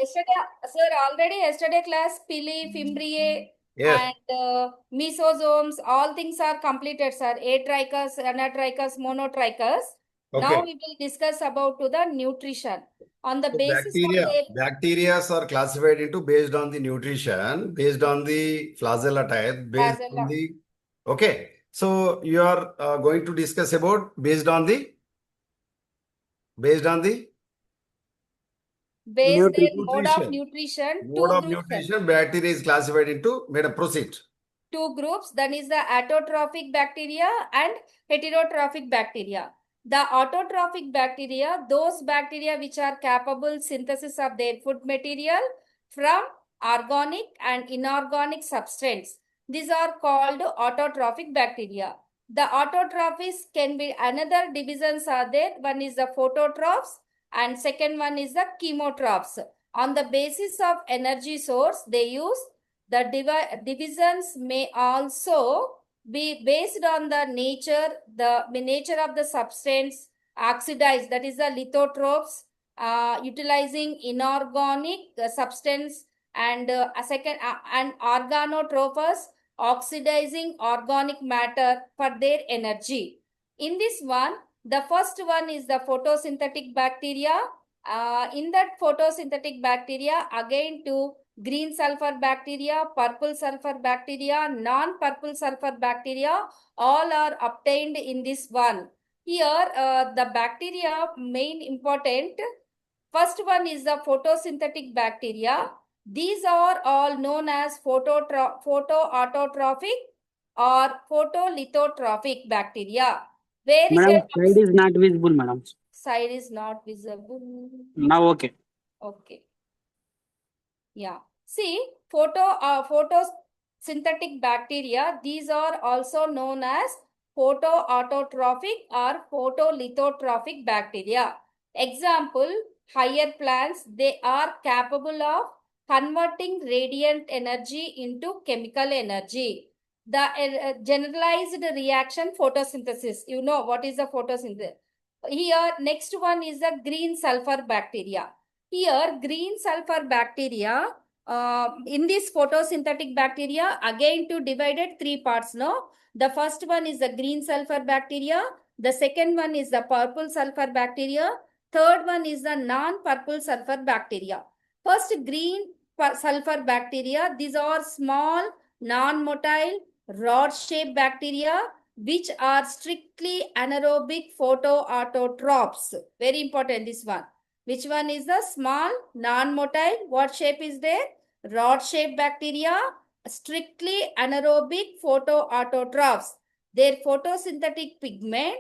Yesterday, sir, already yesterday class, pili, fimbriae, Yes. and mesosomes, all things are completed, sir. Atrichus, anatrichus, monotrichus. Now Okay. we will discuss about to the nutrition. On the So basis of bacteria are classified into based on the nutrition, based on the flagella type, based on flagella, the. Okay. So you are going to discuss about based on the base their mode of nutrition. nutrition, Mode two of groups, sir. nutrition, bacteria is classified into. Madam, proceed. Two groups, that is the autotrophic bacteria and heterotrophic bacteria. The autotrophic bacteria, those bacteria which are capable synthesis of their food material from organic and inorganic substances. These are called autotrophic bacteria. The autotrophs can be another divisions are there. One is the phototrophs and second one is the chemotrophs. On the basis of energy source, they use the divisions may also be based on the nature of the substance oxidized, that is the lithotrophs, utilizing inorganic substance, and a second and organotrophs oxidizing organic matter for their energy. In this one, the first one is the photosynthetic bacteria. In that photosynthetic bacteria, again to green sulfur bacteria, purple sulfur bacteria, non-purple sulfur bacteria, all are obtained in this one. Here, the bacteria main important. First one is the photosynthetic bacteria. These are all known as photoautotrophic or photolithotrophic bacteria. Where it Madam, comes, slide is not visible, madam. side is not visible. Now okay. Okay. Yeah. See, photosynthetic bacteria, these are also known as photoautotrophic or photolithotrophic bacteria. Example, higher plants, they are capable of converting radiant energy into chemical energy. The generalized reaction photosynthesis. You know what is the photosynthesis. Here, next one is the green sulfur bacteria. Here, green sulfur bacteria, in this photosynthetic bacteria, again to divided three parts, no? The first one is the green sulfur bacteria. The second one is the purple sulfur bacteria. Third one is the non-purple sulfur bacteria. First, green sulfur bacteria. These are small, non-motile, rod-shaped bacteria which are strictly anaerobic photoautotrophs. Very important, this one. Which one is the small, non-motile? What shape is there? Rod-shaped bacteria, strictly anaerobic photoautotrophs. Their photosynthetic pigment,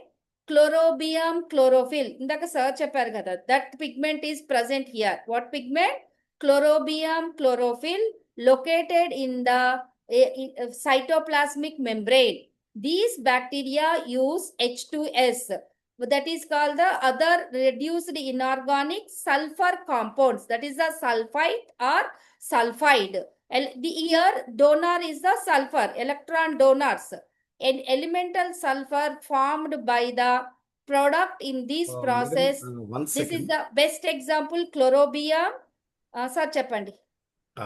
chlorobium chlorophyll. Indaka sir chepparu kada. That pigment is present here. What pigment? Chlorobium chlorophyll, located in the cytoplasmic membrane. These bacteria use H2S, that is called the other reduced inorganic sulfur compounds, that is the sulfite or sulfide. The here donor is the sulfur, electron donors, an elemental sulfur formed by the product in this process. Madam, one This is second. the best example, chlorobium. Sir చెప్పండి.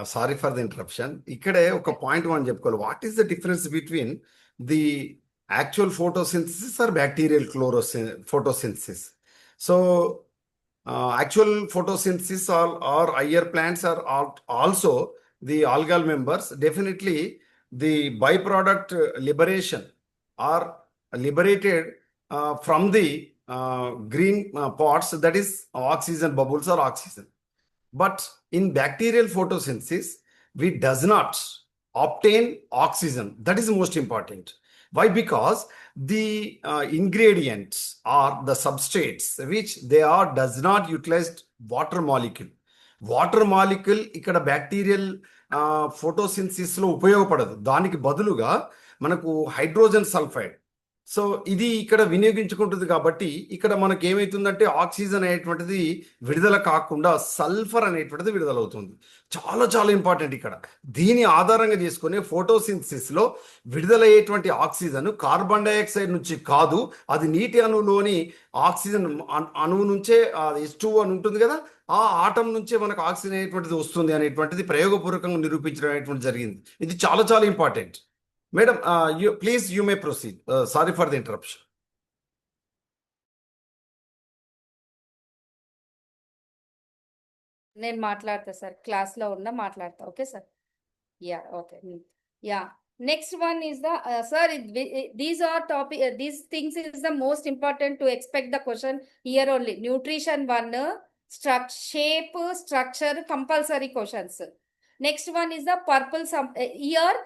Sorry for the interruption. ఇక్కడే ఒక point మనం చెప్పుకోవాలి. What is the difference between the actual photosynthesis or bacterial photosynthesis? So actual photosynthesis or higher plants are also the algal members. Definitely the byproduct liberation are liberated from the green parts, that is oxygen bubbles or oxygen. But in bacterial photosynthesis, we does not obtain oxygen. That is most important. Why? Because the ingredients or the substrates which they are does not utilize water molecule. Water molecule ఇక్కడ bacterial photosynthesis లో ఉపయోగపడదు. దానికి బదులుగా మనకు hydrogen sulphide. So ఇది ఇక్కడ వినియోగించుకుంటుంది కాబట్టి ఇక్కడ మనకు ఏమైతుందంటే ఆక్సిజన్ అనేటువంటిది విడుదల కాకుండా సల్ఫర్ అనేటువంటిది విడుదలవుతుంది. చాలా చాలా ఇంపార్టెంట్ ఇక్కడ. దీని ఆధారంగా చేసుకునే ఫోటోసింథసిస్ లో విడుదలయ్యేటువంటి ఆక్సిజన్ కార్బన్ డైఆక్సైడ్ నుంచి కాదు, అది నీటి అణువులోని ఆక్సిజన్ అణువు నుంచే H2 అని ఉంటుంది కదా, ఆ ఆటం నుంచే మనకు ఆక్సిజన్ అనేటువంటిది వస్తుంది అనేటువంటిది ప్రయోగపూర్వకంగా నిరూపించడం అనేటువంటి జరిగింది. ఇది చాలా చాలా important. Madam, please you may proceed. Sorry for the interruption. నేను మాట్లాడతా సార్, క్లాస్లో ఉన్న మాట్లాడతా. Okay sir. Yeah okay. Yeah next one is the sir, these are topic, these things is the most important to expect the question here only. Nutrition one, shape, structure, compulsory questions. Next one is the purple here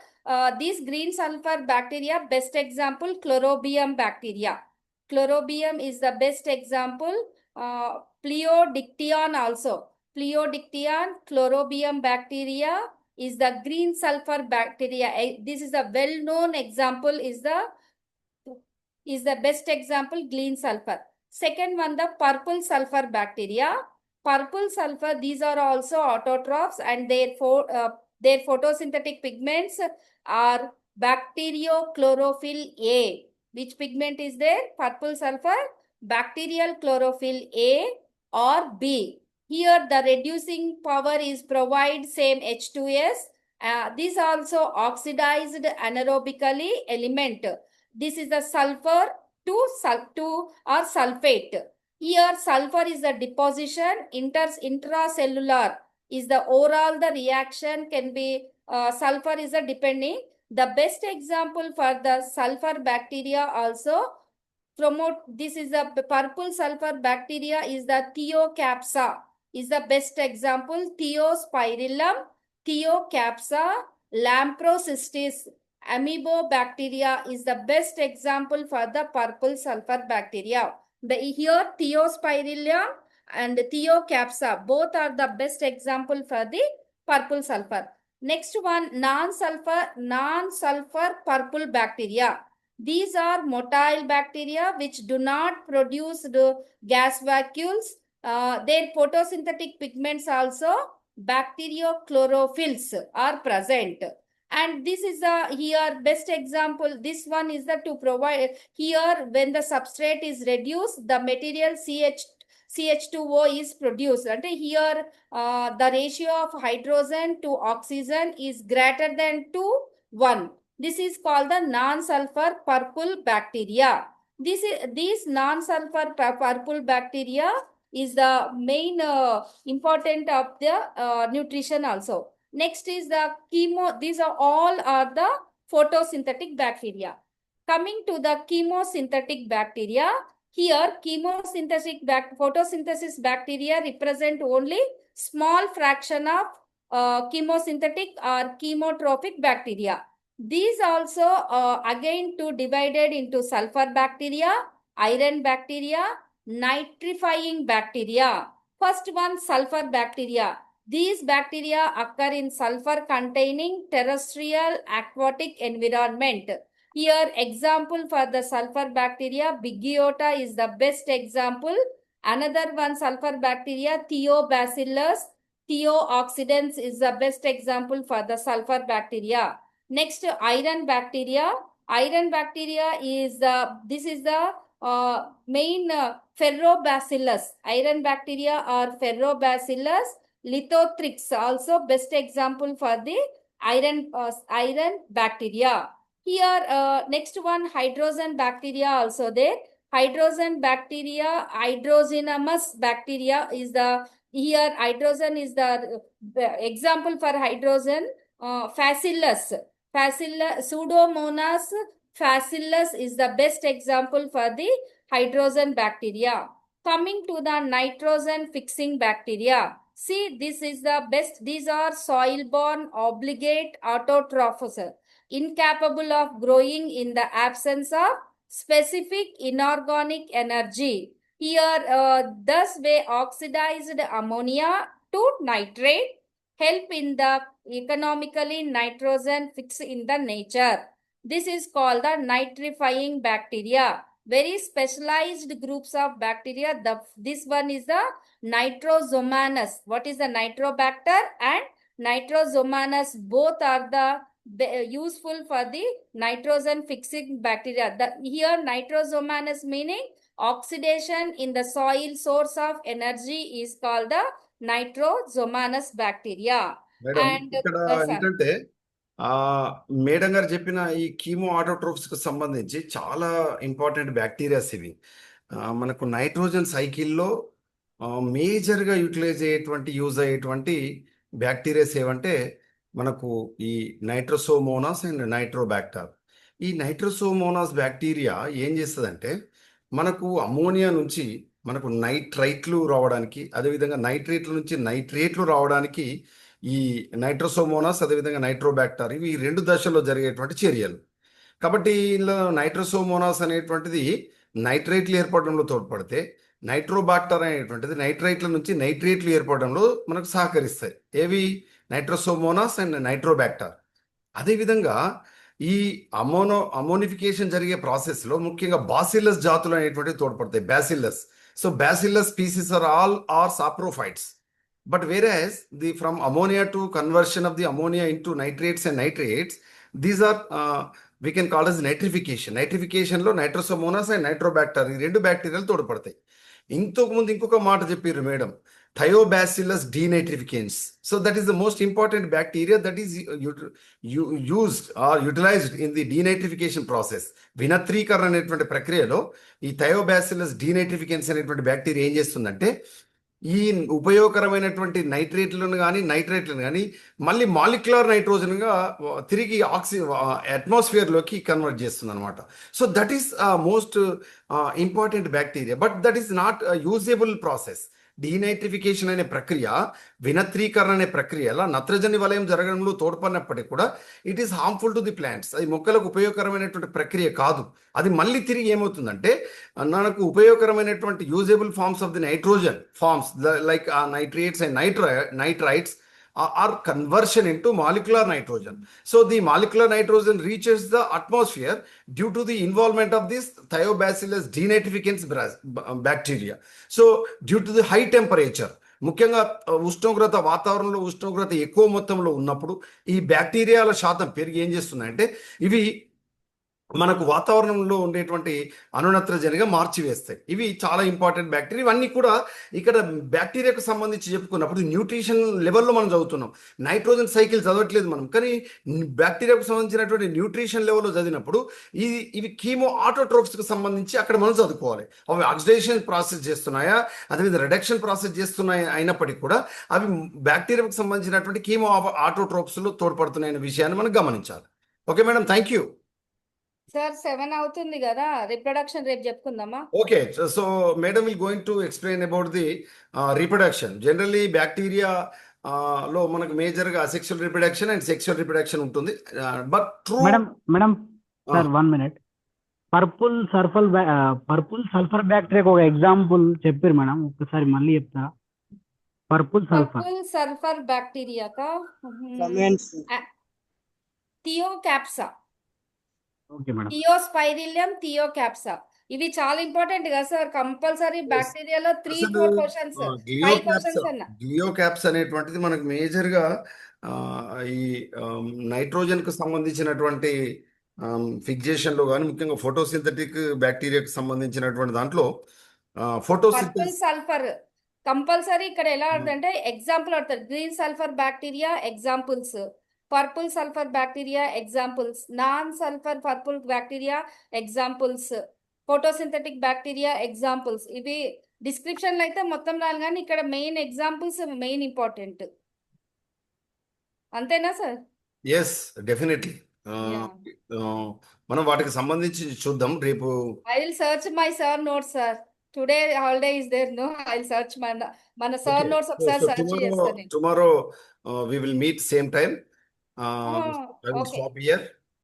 this green sulfur bacteria, best example chlorobium bacteria. Chlorobium is the best example. Pleodictyon also. Pleodictyon, chlorobium bacteria is the green sulfur bacteria. This is a well-known example, is the best example, green sulfur. Second one, the purple sulfur bacteria. Purple sulfur, these are also autotrophs, and their photosynthetic pigments are bacteriochlorophyll A. Which pigment is there? Purple sulfur, bacterial chlorophyll A or B. Here the reducing power is provide same H2S. This also oxidized anaerobically element. This is the sulfur to or sulfate. Here sulfur is the deposition, intracellular is the oral, the reaction can be sulfur is the depending. The best example for the sulfur bacteria also promote, this is the purple sulfur bacteria is the Theocapsa is the best example. Theospirillum, Theocapsa, Lamprocystis, Amoebobacteria is the best example for the purple sulfur bacteria. Here Theospirillum and Theocapsa both are the best example for the purple sulfur. Next one, non-sulfur purple bacteria. These are motile bacteria which do not produce the gas vacuoles. Their photosynthetic pigments also bacteriochlorophylls are present. And this is the here best example. This one is the to provide here when the substrate is reduced, the material CH2O is produced. And here the ratio of hydrogen to oxygen is greater than 2:1. This is called the non-sulfur purple bacteria. These non-sulfur purple bacteria is the main important of the nutrition also. Next is the these are all are the photosynthetic bacteria. Coming to the chemosynthetic bacteria, here photosynthesis bacteria represent only small fraction of chemosynthetic or chemotrophic bacteria. These also again divided into sulfur bacteria, iron bacteria, nitrifying bacteria. First one, sulfur bacteria. These bacteria occur in sulfur containing terrestrial aquatic environment. Here example for the sulfur bacteria, Bigiota is the best example. Another one, sulfur bacteria, Theobacillus theooxidans is the best example for the sulfur bacteria. Next, iron bacteria. Iron bacteria is this is the main ferrobacillus. Iron bacteria are ferrobacillus. Lithotrix also best example for the iron bacteria. Here next one, hydrogen bacteria also there. Hydrogen bacteria, hydrogenous bacteria is the here hydrogen is the example for hydrogen. Pseudomonas Pseudomonas is the best example for the hydrogen bacteria. Coming to the nitrogen fixing bacteria. See, this is the best. These are soil-borne obligate autotrophs, incapable of growing in the absence of specific inorganic energy. Here, thus way oxidized ammonia to nitrate help in the economically nitrogen fix in the nature. This is called the nitrifying bacteria. Very specialized groups of bacteria. This one is the Nitrosomonas. What is the Nitrobacter and Nitrosomonas? Both are the useful for the nitrogen fixing bacteria. Here Nitrosomonas meaning oxidation in the soil source of energy is called the nitrosomonas bacteria. Madam And ఇక్కడ sir, ఏంటంటే ఆ madam గారు చెప్పిన ఈ chemo autotrophs కి సంబంధించి చాలా important bacterias ఇవి. మనకు నైట్రోజన్ సైకిల్లో మేజర్గా యూజ్ అయ్యేటువంటి బ్యాక్టీరియాస్ ఏవంటే మనకు ఈ నైట్రోసోమోనాస్ అండ్ నైట్రోబాక్టర్. ఈ నైట్రోసోమోనాస్ బ్యాక్టీరియా ఏం చేస్తుందంటే మనకు అమోనియా నుంచి మనకు నైట్రైట్లు రావడానికి, అదేవిధంగా నైట్రేట్ల నుంచి నైట్రేట్లు రావడానికి ఈ నైట్రోసోమోనాస్ అదేవిధంగా నైట్రోబాక్టర్ ఇవి 2 దశల్లో జరిగేటువంటి చర్యలు. కాబట్టి ఇందులో నైట్రోసోమోనాస్ అనేటువంటిది నైట్రేట్లు ఏర్పడడంలో తోడ్పడితే, నైట్రోబాక్టర్ అనేటువంటిది నైట్రైట్ల నుంచి నైట్రేట్లు ఏర్పడడంలో మనకు సహకరిస్తాయి. ఏవి? Nitrosomonas and నైట్రోబాక్టర్. అదేవిధంగా ఈ అమోనిఫికేషన్ జరిగే ప్రాసెస్లో ముఖ్యంగా బాసిల్లస్ జాతులు అనేటువంటివి తోడ్పడతాయి. Bacillus. So bacillus species are saprophytes. But whereas from ammonia to conversion of the ammonia into nitrates and nitrates, these are we can call as nitrification. Nitrification లో nitrosomonas and nitrobacter ఈ 2 బ్యాక్టీరియాలు తోడ్పడతాయి. ఇంతకుముందు ఇంకొక మాట చెప్పారు madam, thiobacillus denitrificans. So that is the most important bacteria that is used or utilized in the denitrification process. వినత్రీకరణ అనేటువంటి ప్రక్రియలో ఈ థయోబాసిల్లస్ డీనైట్రిఫికెన్స్ అనేటువంటి బ్యాక్టీరియా ఏం చేస్తుందంటే ఈ ఉపయోగకరమైనటువంటి నైట్రేట్లను కానీ నైట్రేట్లను కానీ మళ్ళీ మాలిక్యులర్ నైట్రోజన్గా తిరిగి అట్మాస్ఫియర్లోకి కన్వర్ట్ చేస్తుంది అనమాట. So that is most important bacteria, but that is not usable process. Denitrification అనే ప్రక్రియ, వినత్రీకరణ అనే ప్రక్రియలో నత్రజని వలయం జరగడంలో తోడ్పడినప్పటికీ కూడా it is harmful to the plants. అది మొక్కలకు ఉపయోగకరమైనటువంటి ప్రక్రియ కాదు. అది మళ్ళీ తిరిగి ఏమవుతుందంటే మనకు ఉపయోగకరమైనటువంటి usable forms of the nitrogen forms like nitrates and nitrites are conversion into molecular nitrogen. So the molecular nitrogen reaches the atmosphere due to the involvement of this thiobacillus denitrificans bacteria. So due to the high temperature, ముఖ్యంగా ఉష్ణోగ్రత, వాతావరణంలో ఉష్ణోగ్రత ఎక్కువ మొత్తంలో ఉన్నప్పుడు ఈ బ్యాక్టీరియాల శాతం పెరిగి ఏం చేస్తున్నాయంటే ఇవి మనకు వాతావరణంలో ఉండేటువంటి అనునత్రజనిగా మార్చివేస్తాయి. ఇవి చాలా ఇంపార్టెంట్ బ్యాక్టీరియా. ఇవన్నీ కూడా ఇక్కడ బ్యాక్టీరియాకు సంబంధించి చెప్పుకున్నప్పుడు న్యూట్రిషన్ లెవెల్లో మనం చదువుతున్నాం. నైట్రోజన్ సైకిల్ చదవట్లేదు మనం, కానీ బ్యాక్టీరియాకు సంబంధించినటువంటి న్యూట్రిషన్ లెవెల్లో చదివినప్పుడు ఇవి కీమో ఆటోట్రోఫ్స్కి సంబంధించి అక్కడ మనం చదువుకోవాలి. అవి ఆక్సిడేషన్ ప్రాసెస్ చేస్తున్నాయా, అదేవిధంగా రిడక్షన్ ప్రాసెస్ చేస్తున్నాయా అయినప్పటికీ కూడా అవి బ్యాక్టీరియాకు సంబంధించినటువంటి కీమో ఆటోట్రోఫ్స్లో తోడ్పడుతున్నాయనే విషయాన్ని మనం గమనించాలి. Okay madam, thank you. Sir 7 అవుతుంది కదా, రిప్రొడక్షన్ రేపు చెప్పుకుందామా? Okay, so madam will going to explain about the reproduction. Generally bacteria లో మనకు మేజర్ గా asexual reproduction and sexual reproduction ఉంటుంది. But true madam sir 1 minute. Purple sulphur bacteria ఒక example చెప్పారు మేడం, ఒకసారి మళ్ళీ చెప్తా. పర్పుల్ సల్ఫర్ బ్యాక్టీరియాకా thiocapsa, okay madam. Thiospirillum, thiocapsa. ఇవి చాలా ఇంపార్టెంట్ కదా సార్. కంపల్సరీ బ్యాక్టీరియాలో 3-4 క్వశ్చన్స్, 5 క్వశ్చన్స్ అన్న. గ్లియోకాప్స్ అనేటువంటిది మనకు మేజర్ గా ఈ నైట్రోజన్ కు సంబంధించినటువంటి ఫిక్సేషన్ లో కానీ ముఖ్యంగా ఫోటోసింథటిక్ బ్యాక్టీరియాకు సంబంధించినటువంటి దాంట్లో పర్పుల్ సల్ఫర్ కంపల్సరీ ఇక్కడ ఎలా అంటే ఎగ్జాంపుల్ అవుతారు. Green sulphur bacteria examples, purple sulphur bacteria examples, non sulphur purple bacteria examples, photosynthetic bacteria examples. ఇవి డిస్క్రిప్షన్ లో అయితే మొత్తం రాదు, కానీ ఇక్కడ మెయిన్ ఎగ్జాంపుల్స్ మెయిన్ ఇంపార్టెంట్. అంతేనా సార్? Yes, definitely. మనం వాటికి సంబంధించి చూద్దాం రేపు. I will search my sir notes sir. Today holiday is there no, I will search మన సర్ నోట్స్ ఒకసారి సర్చ్ చేస్తాను. Tomorrow we will meet same time. I will stop here.